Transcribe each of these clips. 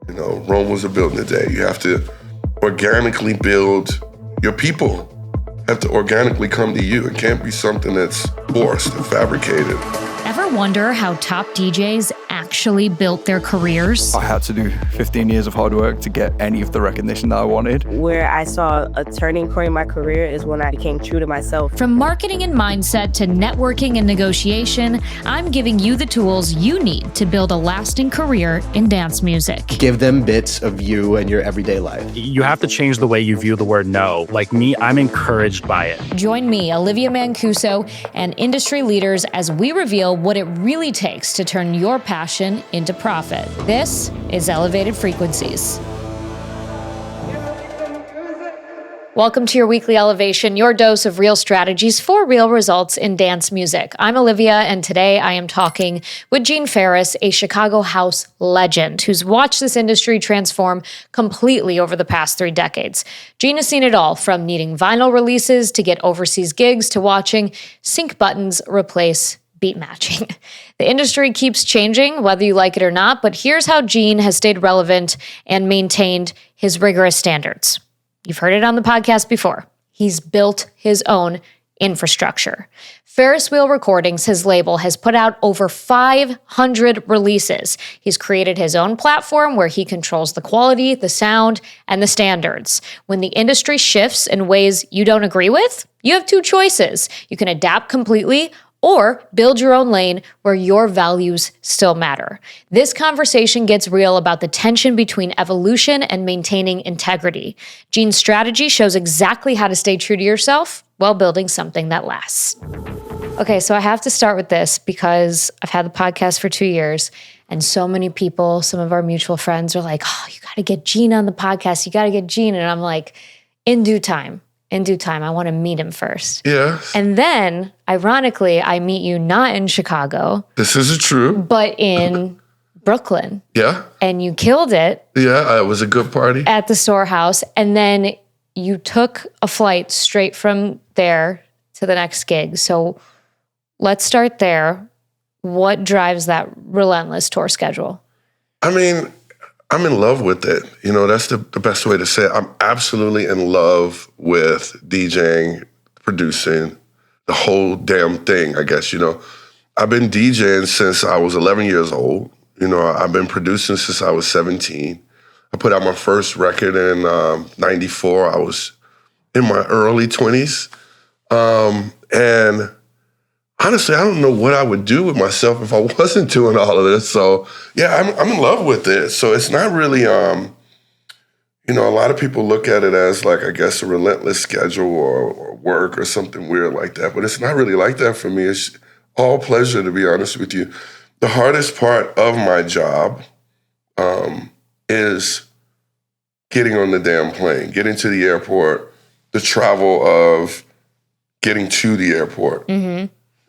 You know, Rome wasn't built in a day. You have to organically build your people. Have to organically come to you. It can't be something that's forced and fabricated. Ever wonder how top DJs actually built their careers? I had to do 15 years of hard work to get any of the recognition that I wanted. Where I saw a turning point in my career is when I became true to myself. From marketing and mindset to networking and negotiation, I'm giving you the tools you need to build a lasting career in dance music. Give them bits of you and your everyday life. You have to change the way you view the word no. Like me, I'm encouraged by it. Join me, Olivia Mancuso, and industry leaders as we reveal what it really takes to turn your passion into profit. This is Elevated Frequencies. Welcome to your weekly elevation, your dose of real strategies for real results in dance music. I'm Olivia, and today I am talking with Gene Farris, a Chicago house legend who's watched this industry transform completely over the past 3 decades. Gene has seen it all, from needing vinyl releases to get overseas gigs to watching sync buttons replace beat matching. The industry keeps changing, whether you like it or not, but here's how Gene has stayed relevant and maintained his rigorous standards. You've heard it on the podcast before. He's built his own infrastructure. Ferris Wheel Recordings, his label, has put out over 500 releases. He's created his own platform where he controls the quality, the sound, and the standards. When the industry shifts in ways you don't agree with, you have 2 choices. You can adapt completely or build your own lane where your values still matter. This conversation gets real about the tension between evolution and maintaining integrity. Gene's strategy shows exactly how to stay true to yourself while building something that lasts. Okay, so I have to start with this because I've had the podcast for 2 years, and so many people, some of our mutual friends, are like, oh, you gotta get Gene on the podcast. You gotta get Gene. And I'm like, in due time, I want to meet him first. Yeah. And then, ironically, I meet you not in Chicago. This is true. But in Brooklyn. Yeah. And you killed it. Yeah, it was a good party. At the Storehouse. And then you took a flight straight from there to the next gig. So let's start there. What drives that relentless tour schedule? I mean, I'm in love with it. You know, that's the best way to say it. I'm absolutely in love with DJing, producing, the whole damn thing, I guess, you know. I've been DJing since I was 11 years old. You know, I've been producing since I was 17. I put out my first record in 94. I was in my early 20s. And honestly, I don't know what I would do with myself if I wasn't doing all of this. So, yeah, I'm in love with it. So it's not really, you know, a lot of people look at it as like, I guess, a relentless schedule or work or something weird like that. But it's not really like that for me. It's all pleasure, to be honest with you. The hardest part of my job is getting on the damn plane, getting to the airport, the travel of getting to the airport. Mm-hmm.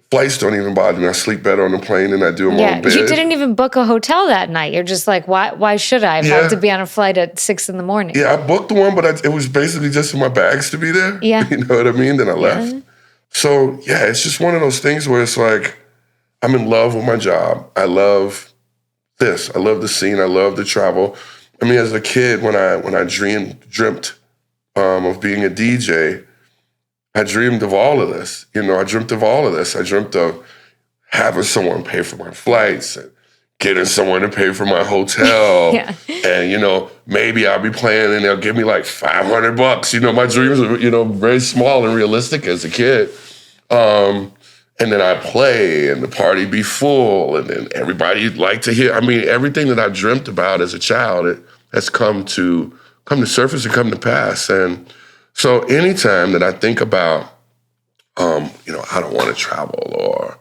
Flights don't even bother me. I sleep better on the plane than I do in my own bed. You didn't even book a hotel that night. You're just like, why should I? If I have to be on a flight at 6 a.m. Yeah, I booked the one, but it was basically just in my bags to be there. Yeah. You know what I mean? Then I left. So, yeah, it's just one of those things where it's like, I'm in love with my job. I love this. I love the scene. I love the travel. I mean, as a kid, when I dreamt of being a DJ, I dreamed of all of this. You know, I dreamt of all of this. I dreamt of having someone pay for my flights and getting someone to pay for my hotel. Yeah. And, you know, maybe I'll be playing and they'll give me like $500. You know, my dreams are, you know, very small and realistic as a kid. And then I play and the party be full and then everybody like to hear. I mean, everything that I dreamt about as a child, it has come to surface and come to pass. And so anytime that I think about, you know, I don't want to travel or,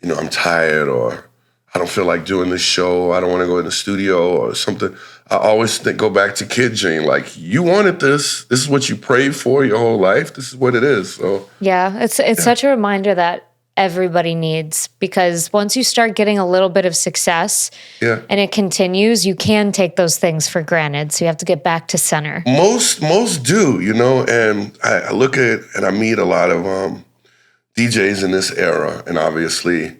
you know, I'm tired or I don't feel like doing this show, I don't want to go in the studio or something, I always go back to Kid Gene, like, you wanted this. This is what you prayed for your whole life. This is what it is. So yeah, it's such a reminder that everybody needs, because once you start getting a little bit of success and it continues, you can take those things for granted. So you have to get back to center. Most do, you know, and I look at and I meet a lot of DJs in this era, and obviously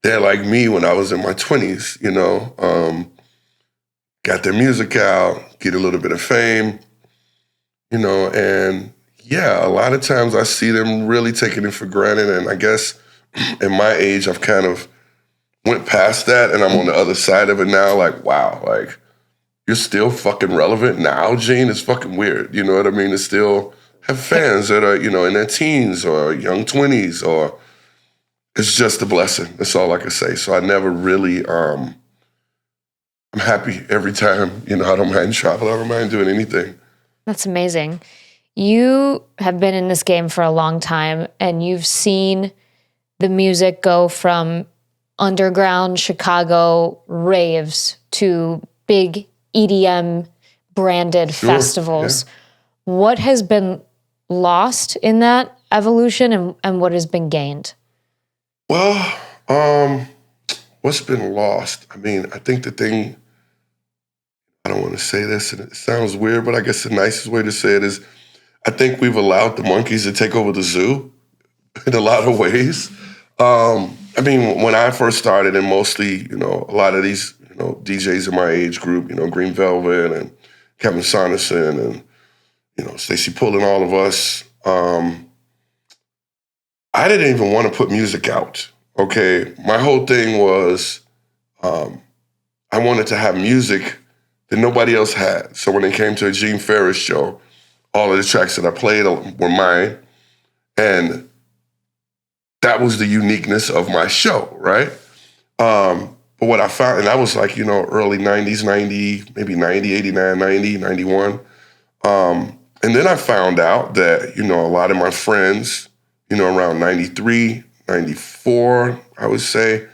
they're like me when I was in my 20s, you know. got their music out, get a little bit of fame, you know, and yeah, a lot of times I see them really taking it for granted. And I guess in my age, I've kind of went past that and I'm on the other side of it now. Like, wow, like you're still fucking relevant now, Gene? It's fucking weird. You know what I mean? To still have fans that are, you know, in their teens or young 20s, or it's just a blessing. That's all I can say. So I never really, I'm happy every time, you know, I don't mind travel. I don't mind doing anything. That's amazing. You have been in this game for a long time, and you've seen the music go from underground Chicago raves to big EDM branded festivals. Yeah. What has been lost in that evolution, and what has been gained? Well, what's been lost? I mean, I think the thing, I don't want to say this, and it sounds weird, but I guess the nicest way to say it is, I think we've allowed the monkeys to take over the zoo in a lot of ways. I mean, when I first started, and mostly, you know, a lot of these, you know, DJs in my age group, you know, Green Velvet and Kevin Saunderson and, you know, Stacey Pull and all of us, I didn't even want to put music out, okay? My whole thing was I wanted to have music that nobody else had. So when it came to a Gene Farris show, all of the tracks that I played were mine. And that was the uniqueness of my show, right? But what I found, and that was like, you know, early 90s, 90, maybe 90, 89, 90, 91. And then I found out that, you know, a lot of my friends, you know, around 93, 94, I would say,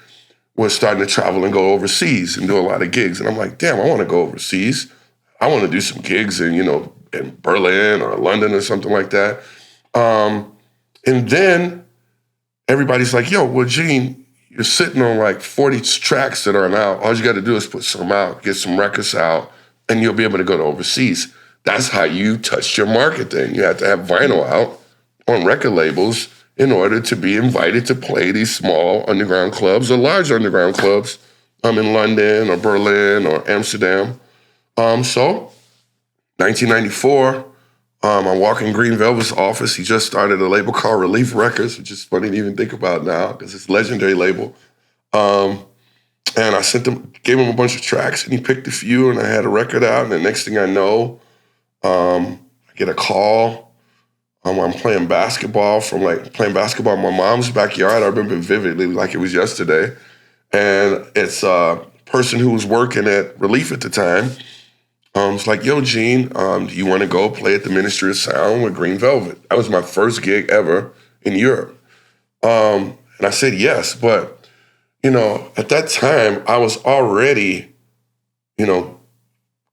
was starting to travel and go overseas and do a lot of gigs. And I'm like, damn, I want to go overseas. I want to do some gigs in, you know, in Berlin or London or something like that. And then everybody's like, yo, well, Gene, you're sitting on like 40 tracks that aren't out. All you got to do is put some out, get some records out, and you'll be able to go to overseas. That's how you touched your market then. You had to have vinyl out on record labels in order to be invited to play these small underground clubs or large underground clubs in London or Berlin or Amsterdam. So 1994, I walk in Green Velvet's office. He just started a label called Relief Records, which is funny to even think about now because it's a legendary label. And I gave him a bunch of tracks, and he picked a few, and I had a record out. And the next thing I know, I get a call. I'm playing basketball in my mom's backyard. I remember vividly like it was yesterday. And it's a person who was working at Relief at the time. It's like, yo, Gene, do you want to go play at the Ministry of Sound with Green Velvet? That was my first gig ever in Europe. And I said yes, but, you know, at that time, I was already, you know,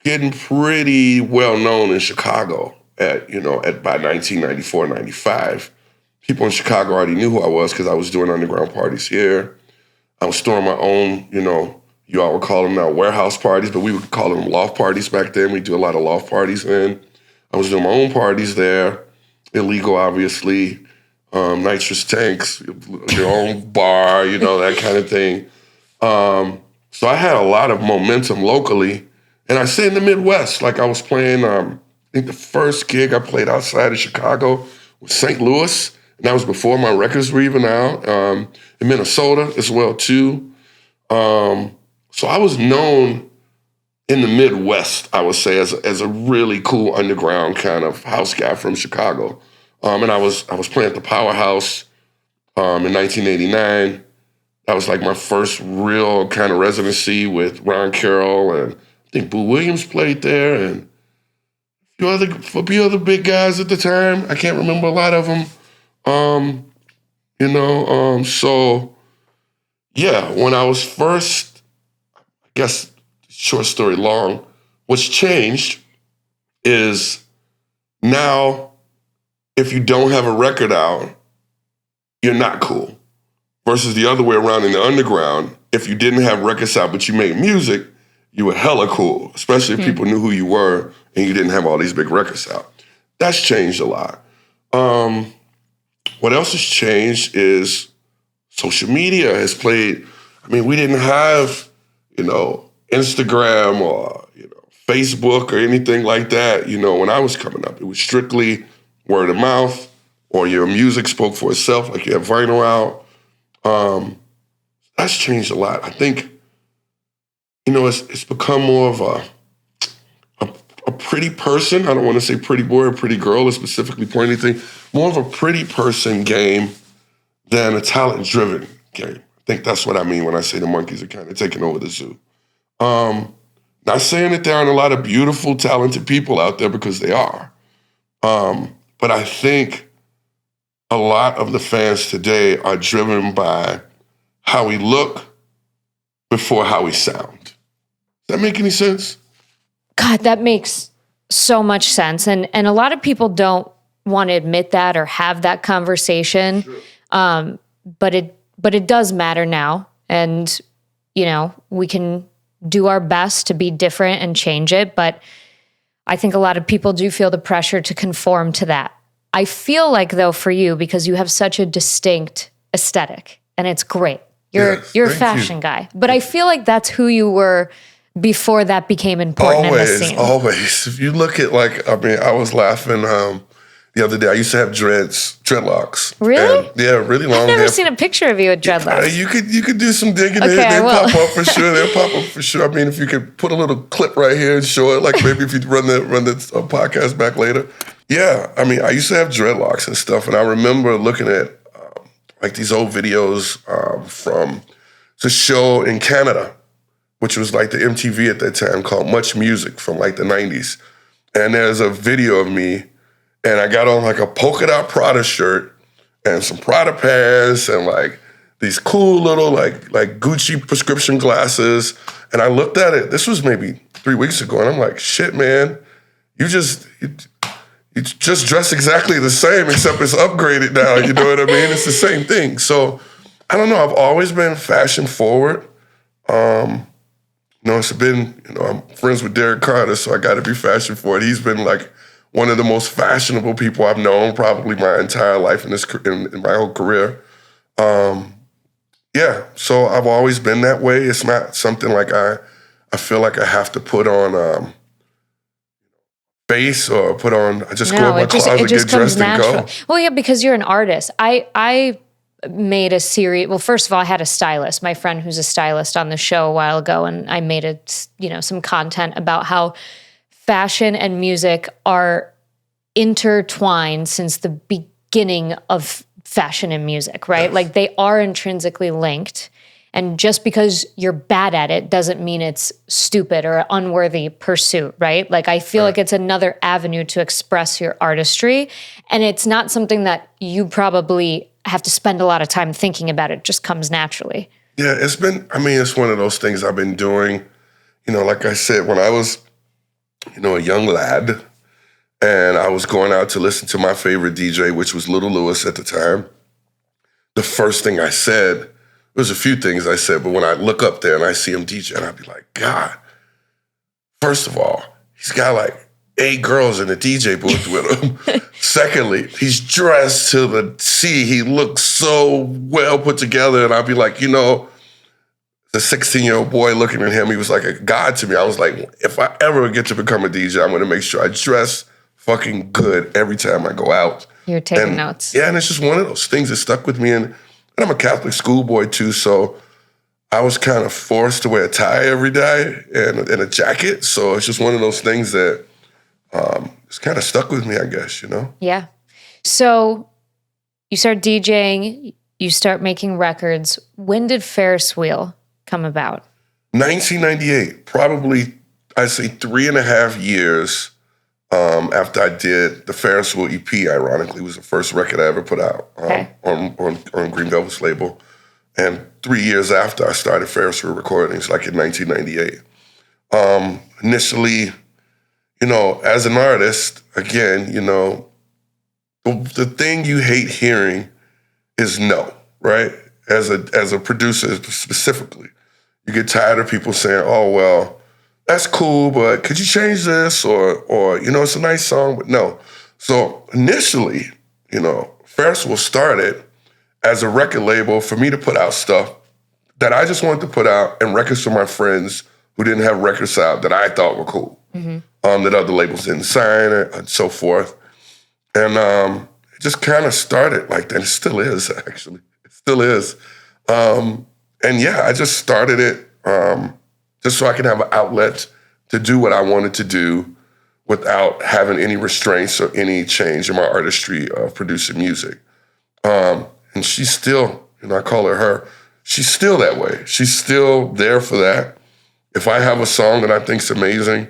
getting pretty well known in Chicago by 1994, 95. People in Chicago already knew who I was because I was doing underground parties here. I was throwing my own, you know, you all would call them now warehouse parties, but we would call them loft parties back then. We do a lot of loft parties then. I was doing my own parties there, illegal, obviously, nitrous tanks, your own bar, you know, that kind of thing. So I had a lot of momentum locally. And I say in the Midwest, like I was playing, I think the first gig I played outside of Chicago was St. Louis, and that was before my records were even out, in Minnesota as well, too. So I was known in the Midwest, I would say, as a really cool underground kind of house guy from Chicago. And I was playing at the Powerhouse in 1989. That was like my first real kind of residency with Ron Carroll, and I think Boo Williams played there, and a few other big guys at the time. I can't remember a lot of them. So yeah, when I was first, I guess, short story long, what's changed is now if you don't have a record out, you're not cool. Versus the other way around in the underground, if you didn't have records out but you made music, you were hella cool, especially if people knew who you were and you didn't have all these big records out. That's changed a lot. What else has changed is social media has played. I mean, we didn't have, Instagram or, Facebook or anything like that, you know, when I was coming up. It was strictly word of mouth, or your music spoke for itself, like you have vinyl out. That's changed a lot. I think, you know, it's become more of a pretty person. I don't want to say pretty boy or pretty girl or specifically for anything. More of a pretty person game than a talent-driven game. I think that's what I mean when I say the monkeys are kind of taking over the zoo. Not saying that there aren't a lot of beautiful, talented people out there, because they are. But I think a lot of the fans today are driven by how we look before how we sound. Does that make any sense? God, that makes so much sense. And a lot of people don't want to admit that or have that conversation. Sure. But it does matter now. And, you know, we can do our best to be different and change it. But I think a lot of people do feel the pressure to conform to that. I feel like, though, for you, because you have such a distinct aesthetic, and it's great. You're a fashion guy. But I feel like that's who you were before that became important in the scene. Always. If you look at, like, I mean, I was laughing the other day. I used to have dreadlocks. Really? And, yeah, really long I've never hair. seen a picture of you with dreadlocks. You could do some digging. Okay, They'll pop up for sure. They'll pop up for sure. I mean, if you could put a little clip right here and show it, like maybe if you run the podcast back later. Yeah, I mean, I used to have dreadlocks and stuff, and I remember looking at like these old videos from the show in Canada, which was like the MTV at that time, called Much Music, from like the 90s. And there's a video of me, and I got on like a polka dot Prada shirt and some Prada pants and like these cool little like Gucci prescription glasses. And I looked at it, this was maybe 3 weeks ago, and I'm like, shit, man, you just dress exactly the same, except it's upgraded now, you know what I mean? It's the same thing. So, I don't know, I've always been fashion forward. You know, it's been, you know, I'm friends with Derek Carter, so I got to be fashion forward. He's been like one of the most fashionable people I've known probably my entire life in my whole career. Yeah, so I've always been that way. It's not something like I feel like I have to put on face or put on, I just go in my closet, get dressed and go. Well, yeah, because you're an artist. I made a series. Well, first of all, I had a stylist, my friend who's a stylist, on the show a while ago, and I made some content about how fashion and music are intertwined since the beginning of fashion and music, right? Yes. Like they are intrinsically linked. And just because you're bad at it doesn't mean it's stupid or an unworthy pursuit, right? Like I feel like it's another avenue to express your artistry. And it's not something that you probably have to spend a lot of time thinking about. It just comes naturally. Yeah, it's one of those things I've been doing. You know, like I said, when I was, you know, a young lad and I was going out to listen to my favorite DJ, which was Little Lewis at the time, the first thing I said, there's a few things I said, but when I look up there and I see him DJ, and I'd be like, God, first of all, he's got like 8 girls in the DJ booth with him. Secondly, he's dressed to the C. He looks so well put together. And I'd be like, you know, the 16-year-old boy looking at him, he was like a god to me. I was like, if I ever get to become a DJ, I'm going to make sure I dress fucking good every time I go out. You're taking notes. Yeah, and it's just one of those things that stuck with me. And I'm a Catholic schoolboy too, so I was kind of forced to wear a tie every day and a jacket. So it's just one of those things that it's kind of stuck with me, I guess, you know? Yeah. So you start DJing, you start making records. When did Ferris Wheel come about? 1998, probably, I'd say 3.5 years after I did the Ferris Wheel EP, ironically, was the first record I ever put out on Green Velvet's label. And 3 years after, I started Ferris Wheel Recordings, like in 1998. Initially, you know, as an artist, again, you know, the thing you hate hearing is no, right? As a producer specifically, you get tired of people saying, oh, well, that's cool, but could you change this? Or you know, it's a nice song, but no. So initially, you know, Ferris Wheel started as a record label for me to put out stuff that I just wanted to put out and records for my friends who didn't have records out that I thought were cool. that other labels didn't sign and so forth. And it just kind of started like that. It still is, actually. It still is. And yeah, I just started it just so I could have an outlet to do what I wanted to do without having any restraints or any change in my artistry of producing music. And she's still, I call her, she's still that way. She's still there for that. If I have a song that I think's amazing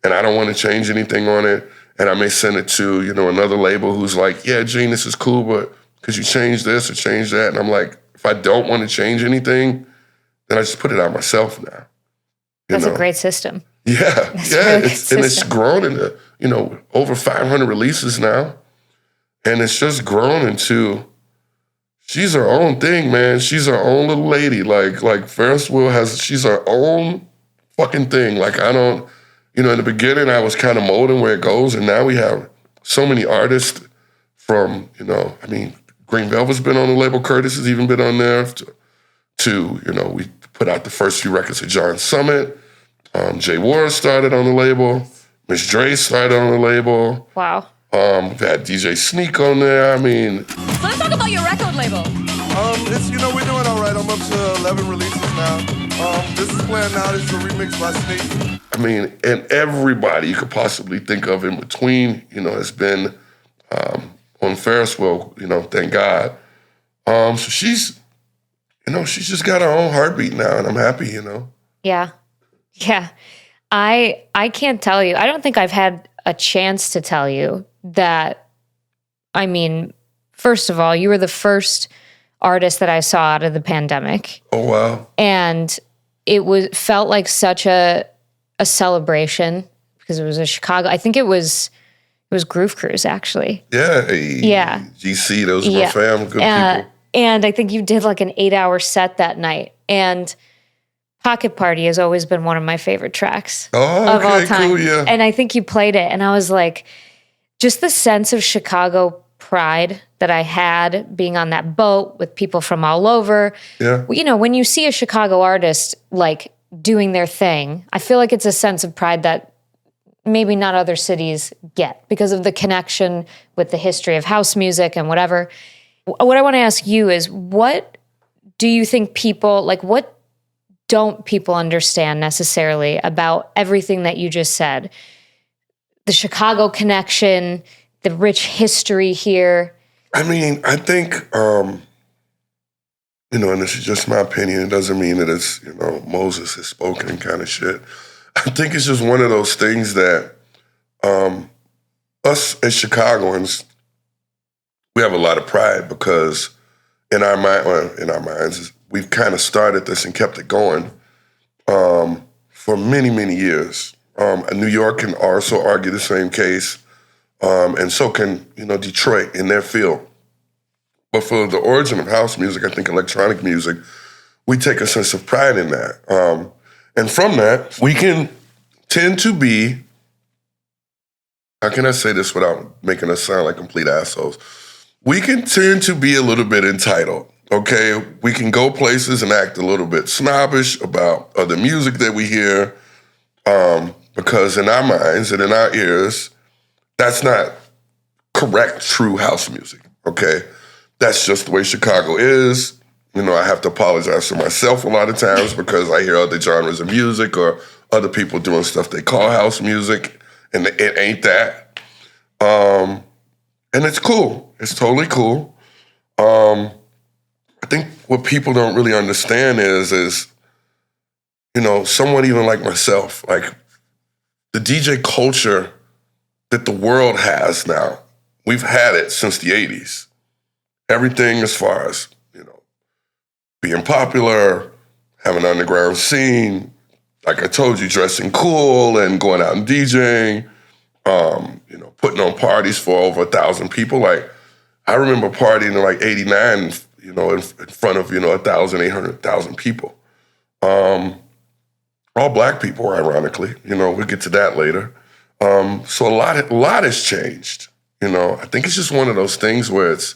and I don't want to change anything on it, and I may send it to, another label who's like, yeah, Gene, this is cool, but could you change this or change that? And I'm like, if I don't want to change anything, then I just put it out myself now. That's a great system. Yeah, it's grown into, over 500 releases now. And it's just grown into, she's her own thing, man. She's her own little lady. Like Ferris Wheel she's her own fucking thing. Like I don't, in the beginning I was kind of molding where it goes, and now we have so many artists from, Green Velvet's been on the label, Curtis has even been on there, to we put out the first few records of John Summit. Jay Ward started on the label. Miss Dre started on the label. Wow. We've had DJ Sneak on there. Let's talk about your record label. It's we're doing all right. I'm up to 11 releases now. This is playing now. This is a remix by Sneak. And everybody you could possibly think of in between, has been on Ferris Wheel, thank God. So she's just got her own heartbeat now, and I'm happy, Yeah. Yeah. I can't tell you. I don't think I've had a chance to tell you that, first of all, you were the first artist that I saw out of the pandemic. Oh, wow. And it felt like such a celebration because it was a Chicago. I think it was Groove Cruise, actually. Yeah. Yeah. GC, those are my fam, good people. And I think you did like an 8-hour set that night. And Pocket Party has always been one of my favorite tracks of all time. Cool, yeah. And I think you played it, and I was like, just the sense of Chicago pride that I had being on that boat with people from all over. Yeah. When you see a Chicago artist like doing their thing, I feel like it's a sense of pride that maybe not other cities get because of the connection with the history of house music and whatever. What I want to ask you is, what do you think what don't people understand necessarily about everything that you just said? The Chicago connection, the rich history here. I think, and this is just my opinion. It doesn't mean that it's, Moses has spoken kind of shit. I think it's just one of those things that us as Chicagoans, we have a lot of pride because in our minds, we've kind of started this and kept it going for many, many years. New York can also argue the same case, and so can, Detroit in their field. But for the origin of house music, I think electronic music, we take a sense of pride in that. And from that, we can tend to be, how can I say this without making us sound like complete assholes? We can tend to be a little bit entitled. Okay, we can go places and act a little bit snobbish about other music that we hear because in our minds and in our ears, that's not correct, true house music, okay? That's just the way Chicago is. I have to apologize to myself a lot of times because I hear other genres of music or other people doing stuff they call house music, and it ain't that. And it's cool. It's totally cool. I think what people don't really understand is someone even like myself, like the DJ culture that the world has now, we've had it since the 80s. Everything as far as, being popular, having an underground scene, like I told you, dressing cool and going out and DJing, putting on parties for over 1,000 people. Like, I remember partying in like 89, in front of, 1,000, 800,000 people. All black people, ironically. We'll get to that later. So a lot has changed. I think it's just one of those things where it's,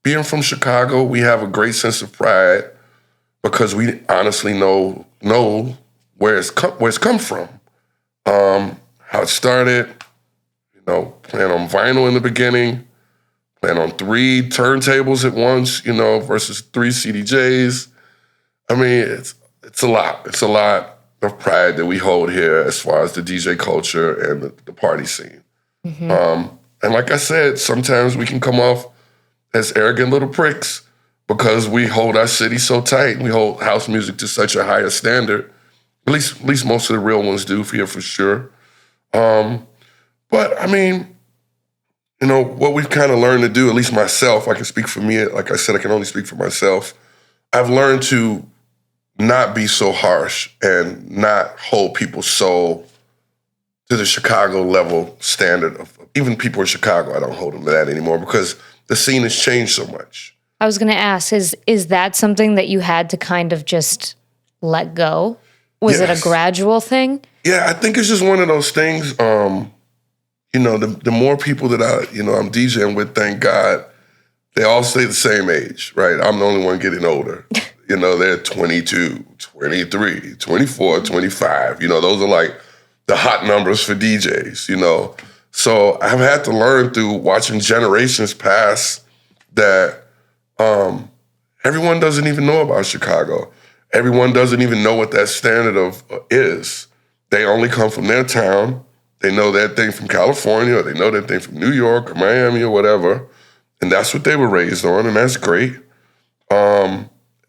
being from Chicago, we have a great sense of pride because we honestly know where it's come from. it started. Playing on vinyl in the beginning, playing on 3 turntables at once, versus 3 CDJs. I mean, it's a lot. It's a lot of pride that we hold here as far as the DJ culture and the party scene. And like I said, sometimes we can come off as arrogant little pricks because we hold our city so tight. We hold house music to such a higher standard. At least most of the real ones do for sure. But I mean, what we've kind of learned to do, at least myself, I can speak for me. Like I said, I can only speak for myself. I've learned to not be so harsh and not hold people so to the Chicago level standard of even people in Chicago. I don't hold them to that anymore because the scene has changed so much. I was going to ask, is that something that you had to kind of just let go? Was it a gradual thing? Yeah, I think it's just one of those things. The more people that I'm DJing with, thank God, they all stay the same age, right? I'm the only one getting older. They're 22, 23, 24, 25. Those are like the hot numbers for DJs, So I've had to learn through watching generations pass that everyone doesn't even know about Chicago. Everyone doesn't even know what that standard of is. They only come from their town. They know that thing from California, or they know that thing from New York or Miami or whatever. And that's what they were raised on, and that's great.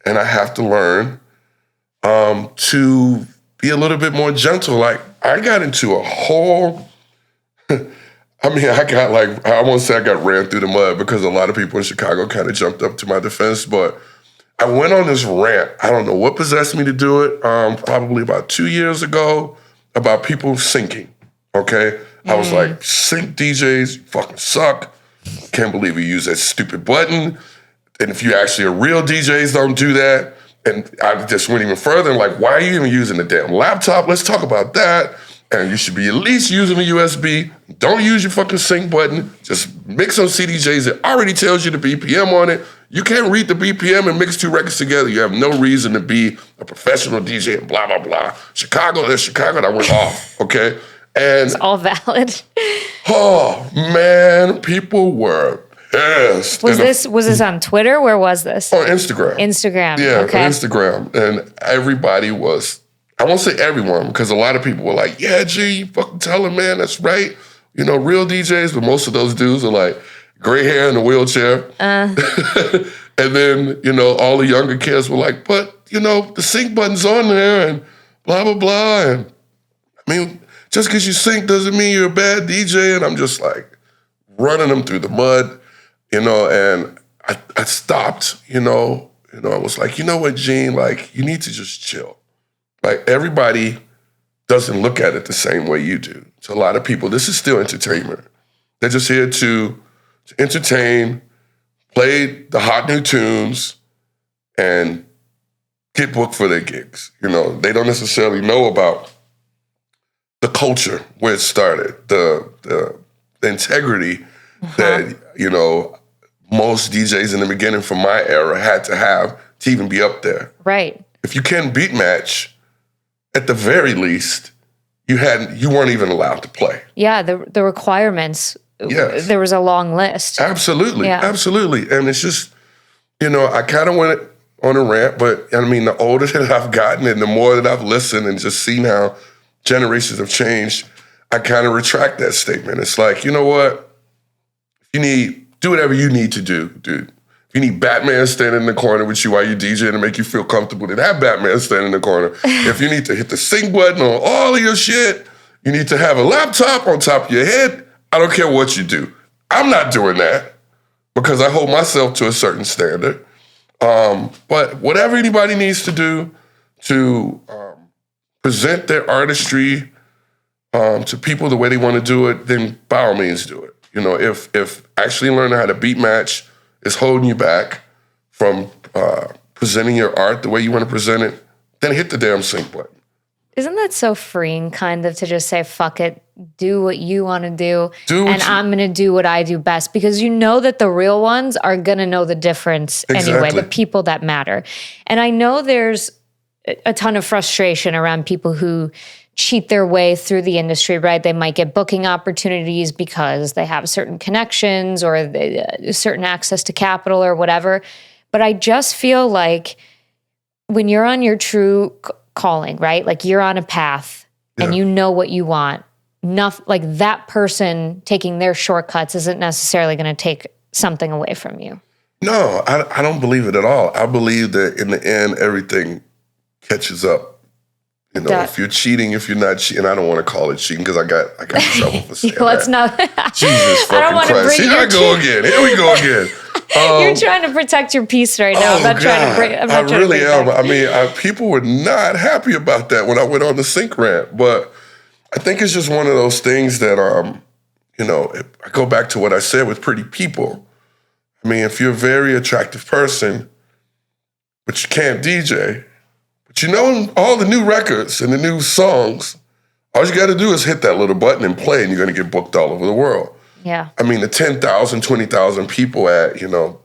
And I have to learn to be a little bit more gentle. Like, I got into a whole, I won't say I got ran through the mud because a lot of people in Chicago kind of jumped up to my defense, but I went on this rant. I don't know what possessed me to do it, probably about 2 years ago, about people syncing, okay? I was like, sync DJs, you fucking suck. Can't believe you use that stupid button. And if you actually are real DJs, don't do that. And I just went even further and like, why are you even using a damn laptop? Let's talk about that. And you should be at least using a USB. Don't use your fucking sync button. Just mix on CDJs. It already tells you the BPM on it. You can't read the BPM and mix 2 records together. You have no reason to be a professional DJ and blah, blah, blah. Chicago, that went off, okay? And it's all valid. Oh, man, people were pissed. Was this on Twitter? Where was this? On Instagram. Instagram, Yeah, okay. on Instagram. And everybody was, I won't say everyone, because a lot of people were like, yeah, G, you fucking tell him, man, that's right. Real DJs, but most of those dudes are like gray hair in a wheelchair. And then, all the younger kids were like, but, the sync button's on there and blah, blah, blah. And I mean, just because you sync doesn't mean you're a bad DJ. And I'm just like running them through the mud, and I stopped, I was like, you know what, Gene, like, you need to just chill. Like, everybody doesn't look at it the same way you do. To a lot of people, this is still entertainment. They're just here to entertain, play the hot new tunes, and get booked for their gigs. They don't necessarily know about the culture where it started, the integrity that, most DJs in the beginning from my era had to have to even be up there. Right. If you can beat match, at the very least, you weren't even allowed to play. Yeah, the requirements. Yes. There was a long list. Absolutely, yeah. Absolutely. And it's just, I kind of went on a rant, but I mean, the older that I've gotten and the more that I've listened and just seen how generations have changed, I kind of retract that statement. It's like, you know what? Do whatever you need to do, dude. If you need Batman standing in the corner with you while you're DJing to make you feel comfortable, then have Batman standing in the corner. If you need to hit the sync button on all of your shit, you need to have a laptop on top of your head, I don't care what you do. I'm not doing that because I hold myself to a certain standard. But whatever anybody needs to do to present their artistry to people the way they want to do it, then by all means do it. If actually learning how to beat match is holding you back from presenting your art the way you want to present it, then hit the damn sync button. Isn't that so freeing, kind of, to just say, fuck it, do what you want to do, and I'm going to do what I do best? Because you know that the real ones are going to know the difference anyway, the people that matter. And I know there's a ton of frustration around people who cheat their way through the industry, right? They might get booking opportunities because they have certain connections or certain access to capital or whatever. But I just feel like when you're on your true calling, right? Like you're on a path and you know what you want. Like that person taking their shortcuts isn't necessarily going to take something away from you. No, I don't believe it at all. I believe that in the end, everything catches up. You know, if you're cheating, if you're not cheating, I don't want to call it cheating because I got in trouble for saying Let's that. not. Jesus fucking Christ. Here I go again. Here we go again. You're trying to protect your peace right now. I'm not trying to bring. I really am. I mean, people were not happy about that when I went on the sync rant, but I think it's just one of those things that, you know, I go back to what I said with pretty people. I mean, if you're a very attractive person, but you can't DJ, but you know all the new records and the new songs, all you got to do is hit that little button and play, and you're going to get booked all over the world. Yeah. I mean, the 10,000, 20,000 people at, you know,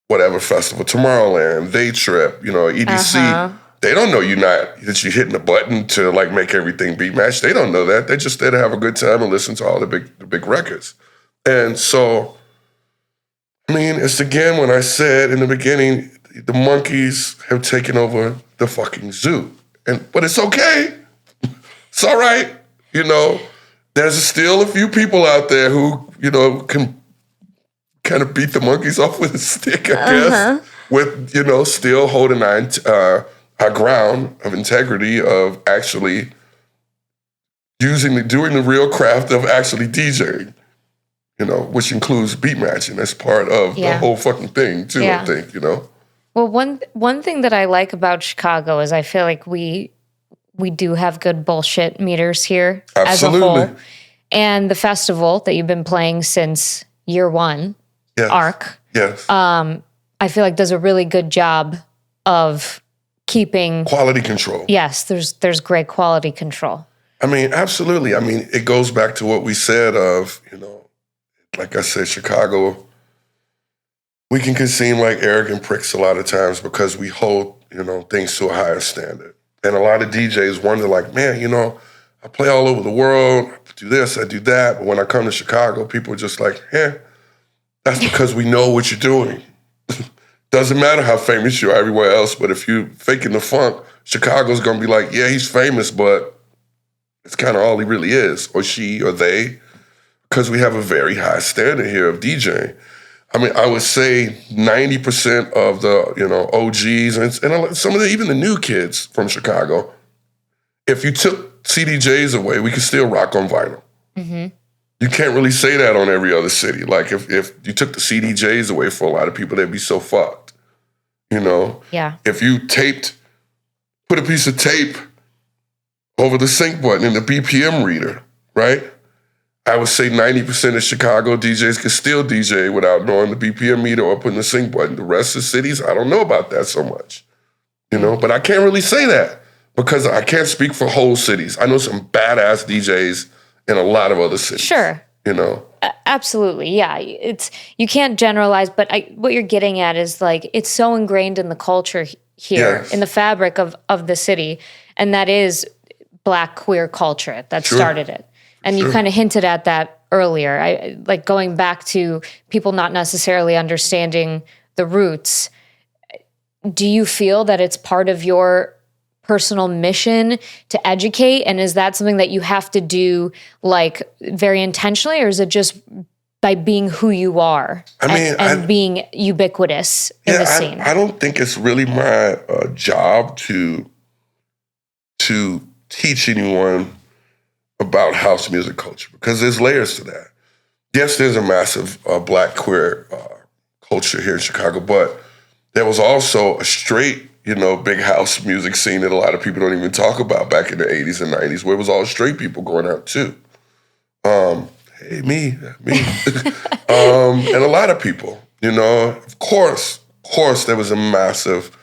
whatever festival, Tomorrowland, Day Trip, you know, EDC, they don't know that you're hitting a button to like make everything beat match. They don't know that. They're just there to have a good time and listen to all the big records. And so, I mean, it's again when I said in the beginning, the monkeys have taken over the fucking zoo. But it's okay. It's all right. You know, there's still a few people out there who, you know, can kind of beat the monkeys off with a stick, I guess, with, you know, still holding our ground of integrity of actually doing the real craft of actually DJing, you know, which includes beat matching. That's part of the whole fucking thing too, I think, you know. Well, one thing that I like about Chicago is I feel like we do have good bullshit meters here as a whole. And the festival that you've been playing since year one, ARC, I feel like does a really good job of keeping quality control. Yes, there's great quality control. I mean, absolutely. I mean, it goes back to what we said of, you know, like I said, Chicago, we can seem like arrogant pricks a lot of times because we hold, you know, things to a higher standard. And a lot of DJs wonder like, man, you know, I play all over the world, I do this, I do that. But when I come to Chicago, people are just like, that's because we know what you're doing. Doesn't matter how famous you are everywhere else, but if you're faking the funk, Chicago's gonna be like, yeah, he's famous, but it's kind of all he really is, or she, or they, because we have a very high standard here of DJing. I mean, I would say 90% of the, you know, OGs and some of even the new kids from Chicago, if you took CDJs away, we could still rock on vinyl. Mm-hmm. You can't really say that on every other city. Like if you took the CDJs away for a lot of people, they'd be so fucked, you know? Yeah. If you put a piece of tape over the sync button in the BPM reader, right? I would say 90% of Chicago DJs can still DJ without knowing the BPM meter or putting the sync button. The rest of the cities, I don't know about that so much, you know? But I can't really say that because I can't speak for whole cities. I know some badass DJs in a lot of other cities. Sure. You know? Absolutely, yeah. You can't generalize, but what you're getting at is like, it's so ingrained in the culture here, in the fabric of the city, and that is Black queer culture that started it. And you kind of hinted at that earlier. I like going back to people not necessarily understanding the roots. Do you feel that it's part of your personal mission to educate? And is that something that you have to do like very intentionally, or is it just by being who you are and being ubiquitous in the scene? I don't think it's really my job to teach anyone about house music culture, because there's layers to that. Yes, there's a massive Black queer culture here in Chicago, but there was also a straight, you know, big house music scene that a lot of people don't even talk about back in the 80s and 90s, where it was all straight people going out too. Hey, me. And a lot of people, you know, of course, there was a massive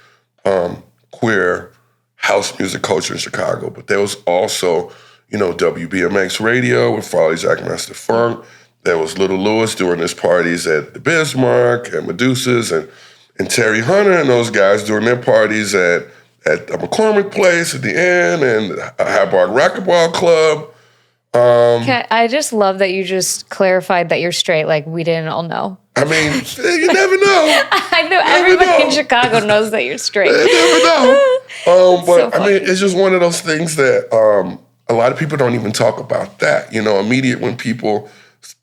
queer house music culture in Chicago, but there was also, you know, WBMX radio with Farley Jackmaster Funk. There was Little Lewis doing his parties at the Bismarck and Medusa's, and Terry Hunter and those guys doing their parties at at the McCormick Place at the Inn and Hyde Park Racquetball Club. I just love that you just clarified that you're straight. Like, we didn't all know. I mean, you never know. I know everybody in Chicago knows that you're straight. You never know. But so I mean, it's just one of those things that a lot of people don't even talk about that. You know, immediate when people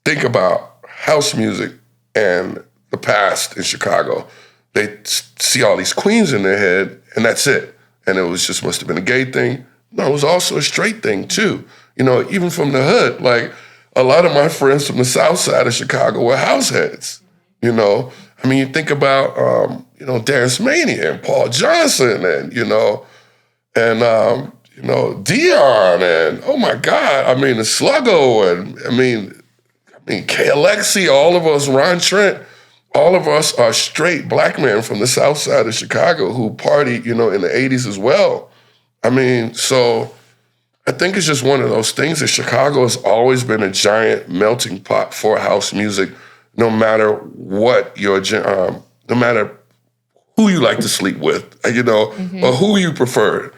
think about house music and the past in Chicago, they see all these queens in their head, and that's it. And it was just must have been a gay thing. No, it was also a straight thing too. You know, even from the hood, like a lot of my friends from the South Side of Chicago were house heads. You know, I mean, you think about Dance Mania and Paul Johnson and Dion and oh my God, I mean the Sluggo and I mean K. Alexi, all of us, Ron Trent, all of us are straight black men from the South Side of Chicago who partied, in the 80s as well. I mean, so I think it's just one of those things that Chicago has always been a giant melting pot for house music, no matter what no matter who you like to sleep with, or who you prefer.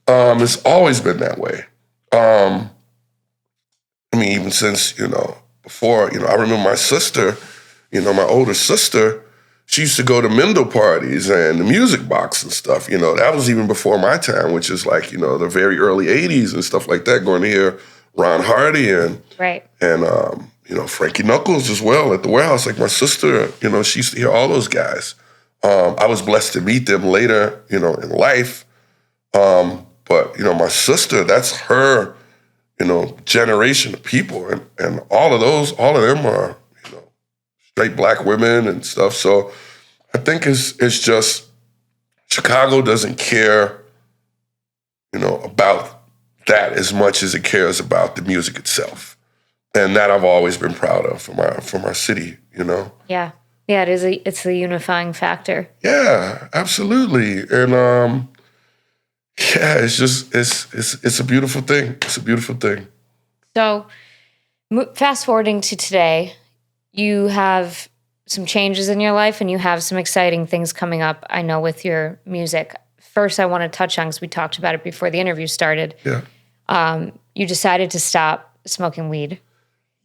It's always been that way. I mean, even since, before, I remember my sister, my older sister, she used to go to Mendel parties and the Music Box and stuff, that was even before my time, which is like, the very early 80s and stuff like that, going to hear Ron Hardy and Frankie Knuckles as well at the warehouse. Like my sister, she used to hear all those guys. I was blessed to meet them later, in life. But, my sister, that's her, generation of people. And all of them are, straight black women and stuff. So I think it's just Chicago doesn't care, about that as much as it cares about the music itself. And that I've always been proud of from our city, Yeah. Yeah, it's a unifying factor. Yeah, absolutely. And it's just it's a beautiful thing. It's a beautiful thing. So fast forwarding to today, you have some changes in your life and you have some exciting things coming up, I know, with your music. First, I want to touch on, because we talked about it before the interview started. Yeah. You decided to stop smoking weed.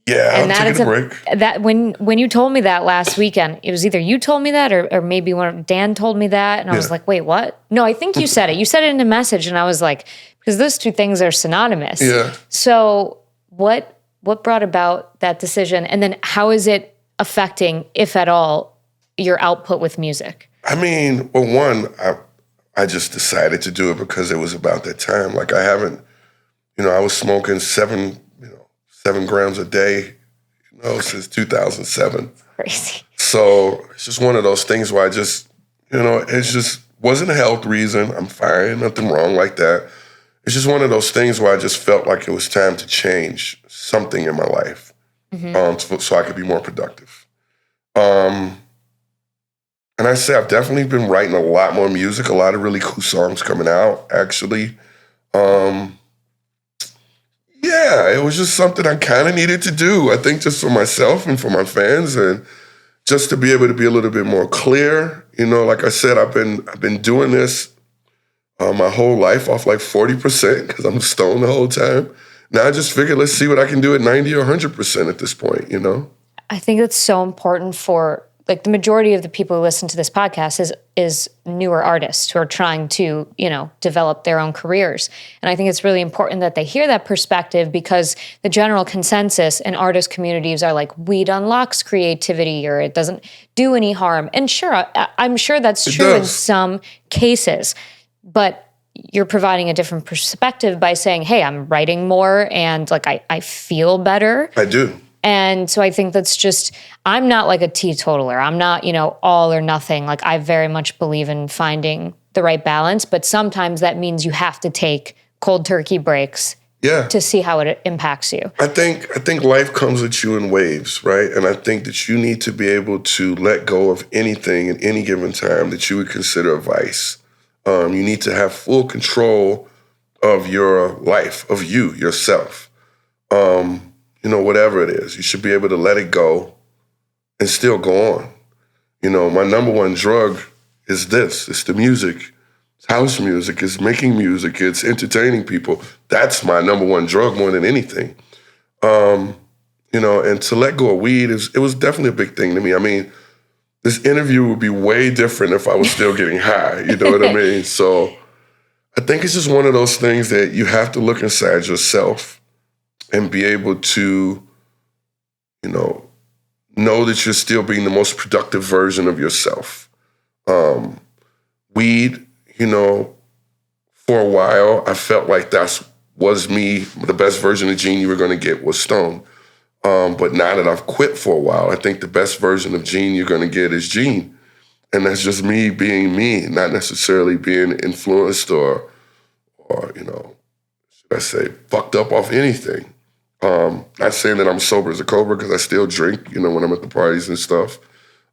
Yeah, I'm taking a break. That when you told me that last weekend, it was either you told me that or maybe Dan told me that, and I was like, wait, what? No, I think you said it. You said it in a message, and I was like, because those two things are synonymous. Yeah. So what brought about that decision, and then how is it affecting, if at all, your output with music? I mean, well, one, I just decided to do it because it was about that time. Like I haven't, I was smoking 7 grams a day, since 2007. Crazy. So it's just one of those things where I just, it just wasn't a health reason. I'm fine, nothing wrong like that. It's just one of those things where I just felt like it was time to change something in my life, so I could be more productive. And I say I've definitely been writing a lot more music, a lot of really cool songs coming out, actually. Yeah, it was just something I kind of needed to do. I think just for myself and for my fans, and just to be able to be a little bit more clear. Like I said, I've been doing this my whole life off like 40% because I'm stoned the whole time. Now I just figured, let's see what I can do at 90 or 100% at this point. I think it's so important for, like, the majority of the people who listen to this podcast is newer artists who are trying to, develop their own careers. And I think it's really important that they hear that perspective, because the general consensus in artist communities are like, weed unlocks creativity, or it doesn't do any harm. And sure, I'm sure that's true in some cases, but you're providing a different perspective by saying, hey, I'm writing more and like I feel better. I do. And so I think that's just, I'm not like a teetotaler. I'm not, all or nothing. Like, I very much believe in finding the right balance, but sometimes that means you have to take cold turkey breaks to see how it impacts you. I think life comes at you in waves, right? And I think that you need to be able to let go of anything at any given time that you would consider a vice. You need to have full control of your life, of you, yourself. Whatever it is, you should be able to let it go and still go on. My number one drug is this. It's the music. It's house music. It's making music. It's entertaining people. That's my number one drug more than anything. You know, and to let go of weed, it was definitely a big thing to me. I mean, this interview would be way different if I was still getting high. You know what I mean? So I think it's just one of those things that you have to look inside yourself and be able to, you know that you're still being the most productive version of yourself. Weed, you know, for a while, I felt like was me, the best version of Gene you were going to get was Stone. But now that I've quit for a while, I think the best version of Gene you're going to get is Gene. And that's just me being me, not necessarily being influenced or you know, should I say, fucked up off anything. Not saying that I'm sober as a cobra because I still drink, you know, when I'm at the parties and stuff.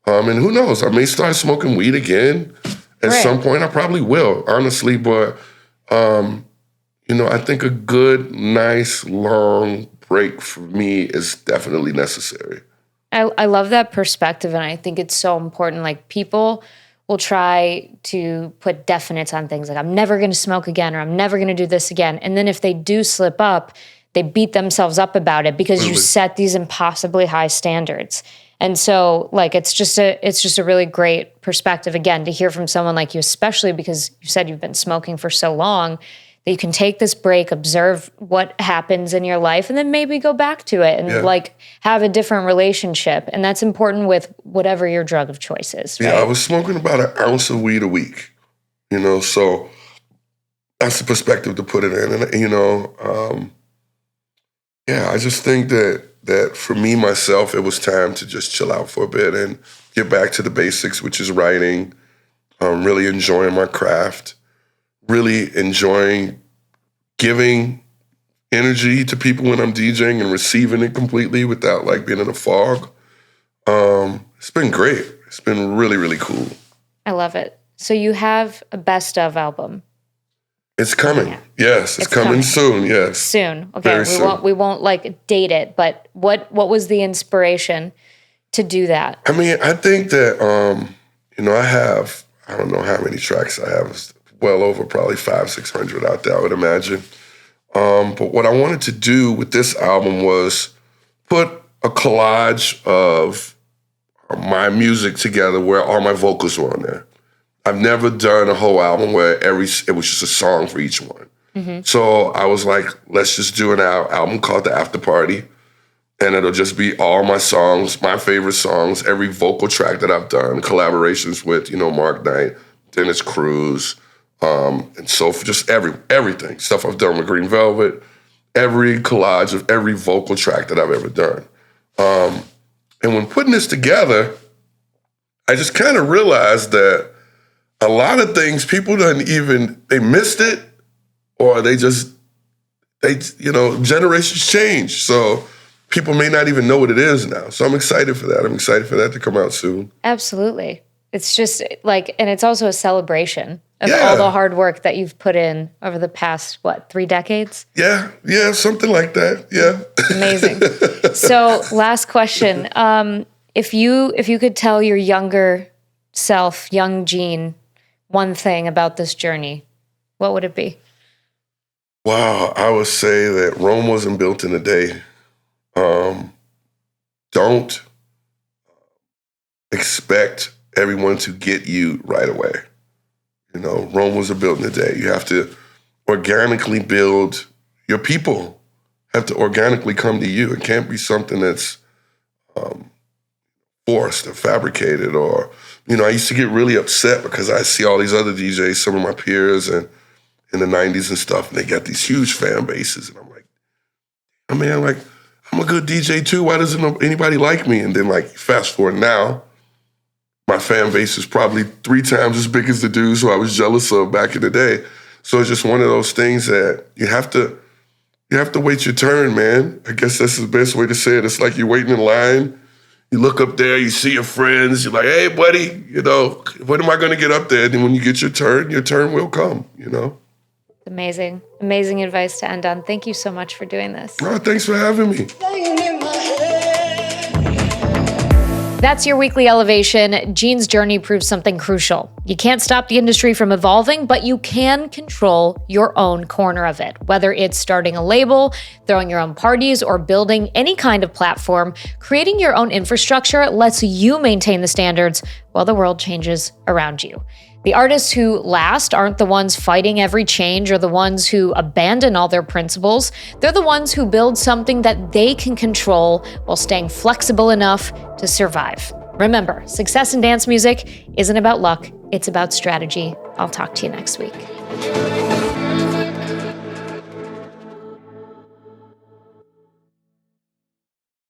And who knows, I may start smoking weed again. At some point, I probably will, honestly. But, you know, I think a good, nice, long break for me is definitely necessary. I love that perspective, and I think it's so important. Like, people will try to put definites on things like, I'm never going to smoke again, or I'm never going to do this again. And then if they do slip up, they beat themselves up about it because you set these impossibly high standards. And so, like, it's just a really great perspective, again, to hear from someone like you, especially because you said you've been smoking for so long, that you can take this break, observe what happens in your life, and then maybe go back to it and like have a different relationship. And that's important with whatever your drug of choice is. Right? Yeah, I was smoking about an ounce of weed a week, you know, so that's the perspective to put it in. And, you know, I just think that for me, myself, it was time to just chill out for a bit and get back to the basics, which is writing, really enjoying my craft, really enjoying giving energy to people when I'm DJing and receiving it completely without like being in a fog. It's been great. It's been really, really cool. I love it. So you have a best of album. It's coming. Yeah. Yes, it's coming soon. Yes. Soon. Okay. We won't like date it, but what was the inspiration to do that? I mean, I think that you know, I don't know how many tracks I have. It's well over probably 500-600 out there, I would imagine. But what I wanted to do with this album was put a collage of my music together where all my vocals were on there. I've never done a whole album where it was just a song for each one. Mm-hmm. So I was like, let's just do an album called The After Party. And it'll just be all my songs, my favorite songs, every vocal track that I've done, collaborations with, you know, Mark Knight, Dennis Cruz, and so for just everything. Stuff I've done with Green Velvet, every collage of every vocal track that I've ever done. And when putting this together, I just kind of realized that a lot of things people they missed it, or you know, generations change. So people may not even know what it is now. So I'm excited for that. I'm excited for that to come out soon. Absolutely. It's just like, and it's also a celebration of all the hard work that you've put in over the past, 3 decades? Yeah, something like that. Yeah. Amazing. So last question. If you could tell your younger self, young Gene, one thing about this journey, what would it be? Wow, I would say that Rome wasn't built in a day. Don't expect everyone to get you right away. You know, Rome wasn't built in a day. You have to organically build your people, have to organically come to you. It can't be something that's forced or fabricated or, you know, I used to get really upset because I see all these other DJs, some of my peers and in the 90s and stuff, and they got these huge fan bases. And I'm like, I'm a good DJ too. Why doesn't anybody like me? And then like, fast forward now, my fan base is probably 3 times as big as the dudes who I was jealous of back in the day. So it's just one of those things that you have to wait your turn, man. I guess that's the best way to say it. It's like you're waiting in line. You look up there, you see your friends, you're like, hey, buddy, you know, when am I going to get up there? And then when you get your turn will come, you know? Amazing. Amazing advice to end on. Thank you so much for doing this. Oh, thanks for having me. That's your weekly elevation. Gene's journey proves something crucial. You can't stop the industry from evolving, but you can control your own corner of it. Whether it's starting a label, throwing your own parties, or building any kind of platform, creating your own infrastructure lets you maintain the standards while the world changes around you. The artists who last aren't the ones fighting every change or the ones who abandon all their principles. They're the ones who build something that they can control while staying flexible enough to survive. Remember, success in dance music isn't about luck, it's about strategy. I'll talk to you next week.